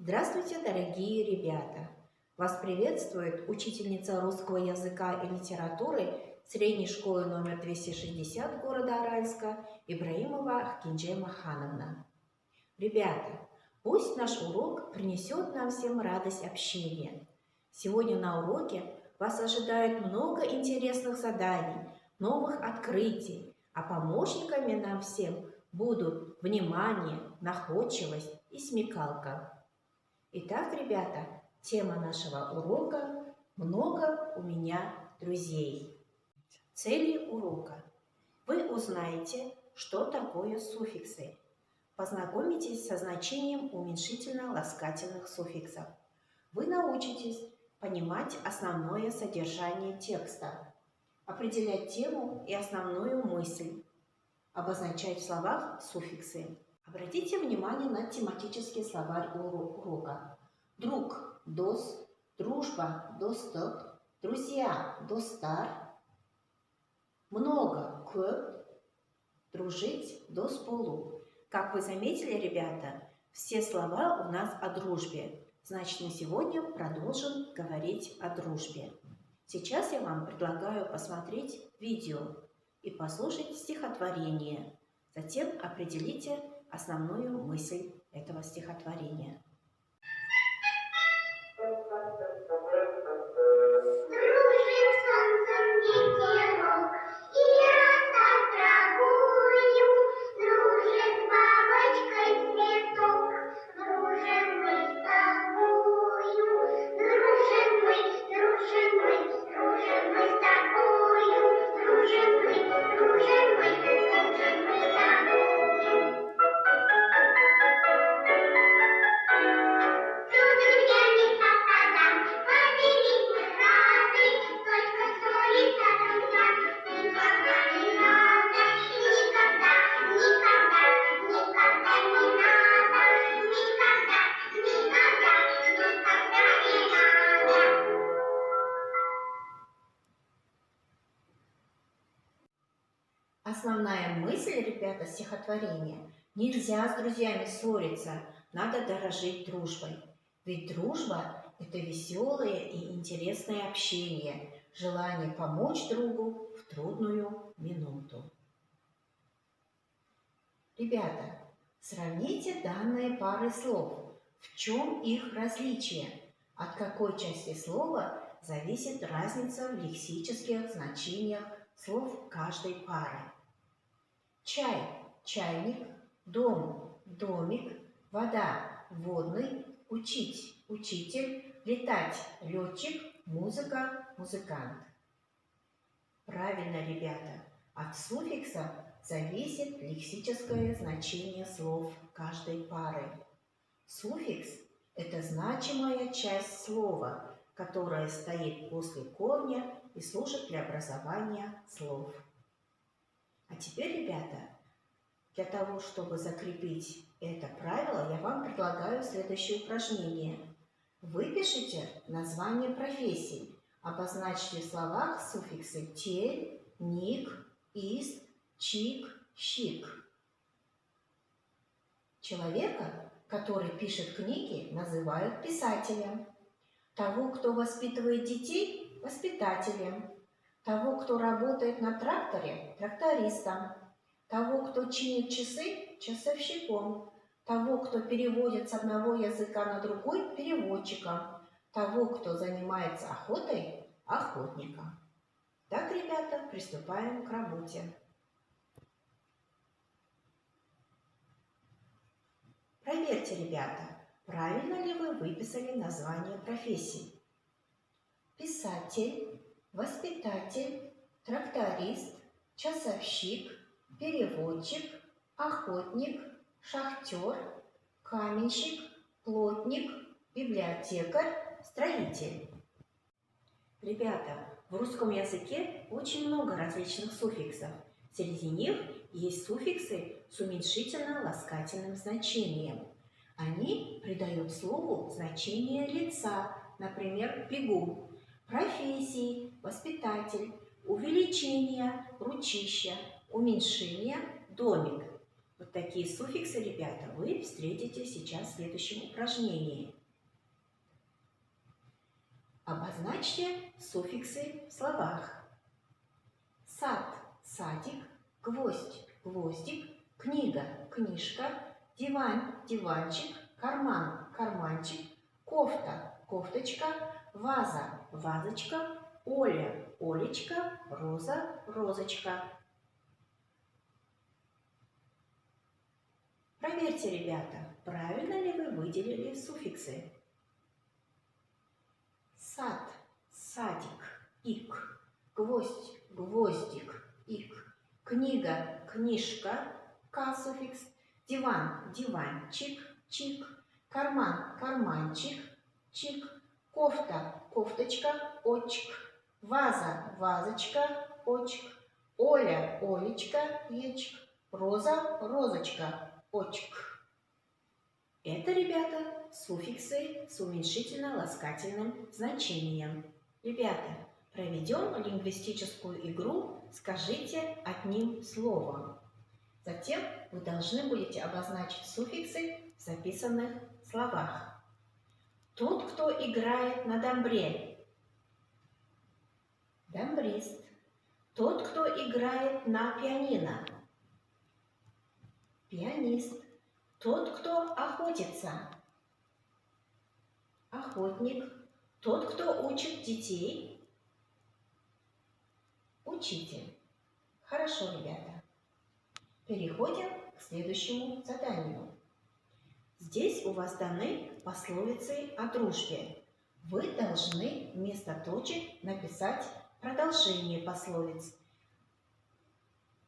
Здравствуйте, дорогие ребята! Вас приветствует учительница русского языка и литературы средней школы номер 260 города Аральска Ибраимова Ахкинджи Махановна. Ребята, пусть наш урок принесет нам всем радость общения. Сегодня на уроке вас ожидает много интересных заданий, новых открытий, а помощниками нам всем будут внимание, находчивость и смекалка. Итак, ребята, тема нашего урока «Много у меня друзей». Цели урока. Вы узнаете, что такое суффиксы. Познакомитесь со значением уменьшительно-ласкательных суффиксов. Вы научитесь понимать основное содержание текста, определять тему и основную мысль, обозначать в словах суффиксы. Обратите внимание на тематический словарь урока. Друг – дос, дружба – доступ, друзья – достар, много – көп, дружить – досполу. Как вы заметили, ребята, все слова у нас о дружбе. Значит, мы сегодня продолжим говорить о дружбе. Сейчас я вам предлагаю посмотреть видео и послушать стихотворение. Затем определите основную мысль этого стихотворения. Основная мысль, ребята, стихотворения: нельзя с друзьями ссориться, надо дорожить дружбой. Ведь дружба – это веселое и интересное общение, желание помочь другу в трудную минуту. Ребята, сравните данные пары слов. В чем их различие? От какой части слова зависит разница в лексических значениях слов каждой пары? Чай – чайник, дом – домик, вода – водный, учить – учитель, летать – летчик, музыка – музыкант. Правильно, ребята, от суффикса зависит лексическое значение слов каждой пары. Суффикс – это значимая часть слова, которая стоит после корня и служит для образования слов. А теперь, ребята, для того, чтобы закрепить это правило, я вам предлагаю следующее упражнение. Выпишите название профессий. Обозначьте в словах суффиксы тель, ник, ист, чик, щик. Человека, который пишет книги, называют писателем. Того, кто воспитывает детей, воспитателем. Того, кто работает на тракторе, трактористом. Того, кто чинит часы, часовщиком. Того, кто переводит с одного языка на другой, переводчиком. Того, кто занимается охотой, охотником. Так, ребята, приступаем к работе. Проверьте, ребята, правильно ли вы выписали название профессий. Писатель, воспитатель, тракторист, часовщик, переводчик, охотник, шахтер, каменщик, плотник, библиотекарь, строитель. Ребята, в русском языке очень много различных суффиксов. Среди них есть суффиксы с уменьшительно-ласкательным значением. Они придают слову значение лица, например, бегун, профессии, воспитатель, увеличение, ручища, уменьшение, домик. Вот Такие суффиксы, ребята, вы встретите сейчас в следующем упражнении. Обозначьте суффиксы в словах. Сад, садик, гвоздь, гвоздик, книга, книжка, диван, диванчик, карман, карманчик, кофта, кофточка, ваза, вазочка, Оля, Олечка, роза, розочка. Проверьте, ребята, правильно ли вы выделили суффиксы. Сад, садик, ик, гвоздь, гвоздик, ик, книга, книжка, к суффикс, диван, диванчик, чик, карман, карманчик, чик, кофта, кофточка, очк, ваза, вазочка, очк, Оля, Олечка, ечк, роза, розочка, очк. Это, ребята, суффиксы с уменьшительно-ласкательным значением. Ребята, проведем лингвистическую игру «Скажите одним словом». Затем вы должны будете обозначить суффиксы в записанных словах. Тот, кто играет на домбре – домбрист. Тот, кто играет на пианино – пианист. Тот, кто охотится – охотник. Тот, кто учит детей – учитель. Хорошо, ребята. Переходим к следующему заданию. Здесь у вас даны пословицы о дружбе. Вы должны вместо точек написать продолжение пословиц.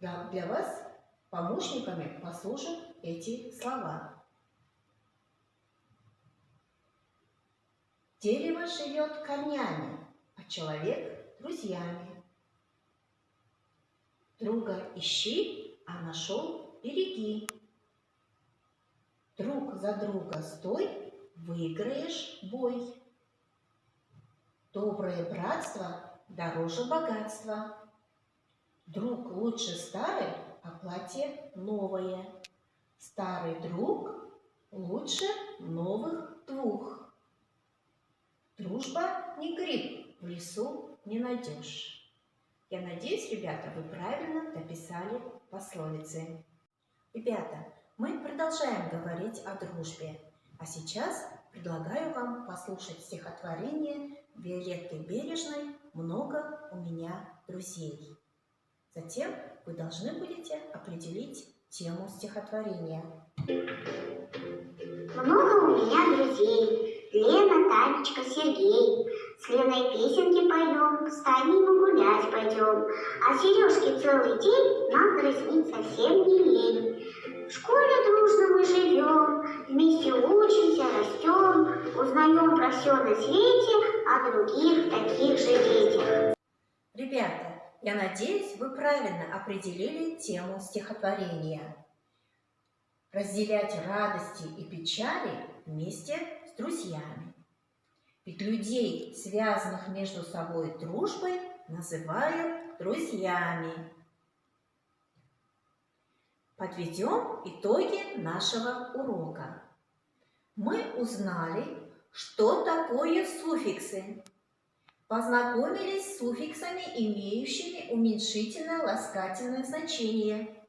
Для вас помощниками послужат эти слова. Дерево живет корнями, а человек – друзьями. Друга ищи, а нашел – береги. Друг за друга стой, выиграешь бой. Доброе братство дороже богатства. Друг лучше старый, а платье новое. Старый друг лучше новых двух. Дружба не гриб, в лесу не найдешь. Я надеюсь, ребята, вы правильно дописали пословицы. Ребята, мы продолжаем говорить о дружбе. А сейчас предлагаю вам послушать стихотворение Виолетты Бережной «Много у меня друзей». Затем вы должны будете определить тему стихотворения. Много у меня друзей, Лена, Танечка, Сергей. С Леной песенки поем, с Таней мы гулять пойдем. А Сережке целый день нам дразнить совсем не лень. В школе дружно мы живем, вместе учимся, растем, узнаем про все на свете о других таких же детях. Ребята, я надеюсь, вы правильно определили тему стихотворения. Разделять радости и печали вместе с друзьями. Ведь людей, связанных между собой дружбой, называют друзьями. Подведем итоги нашего урока. Мы узнали, что такое суффиксы. Познакомились с суффиксами, имеющими уменьшительно-ласкательное значение.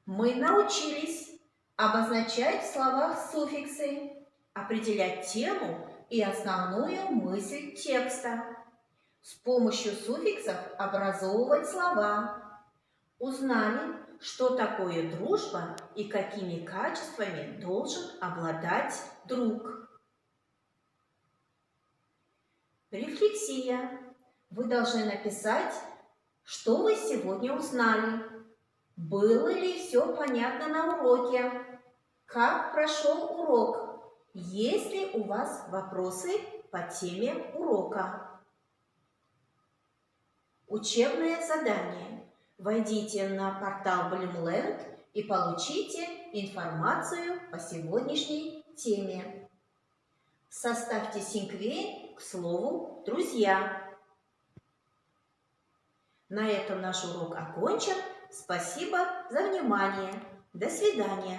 Мы научились обозначать в словах суффиксы, определять тему и основную мысль текста. С помощью суффиксов образовывать слова. Узнали, что такое дружба и какими качествами должен обладать друг. Рефлексия. Вы должны написать, что вы сегодня узнали. Было ли все понятно на уроке? Как прошел урок? Есть ли у вас вопросы по теме урока? Учебное задание. Войдите на портал Bloomland и получите информацию по сегодняшней теме. Составьте синквейн к слову «друзья». На этом наш урок окончен. Спасибо за внимание. До свидания.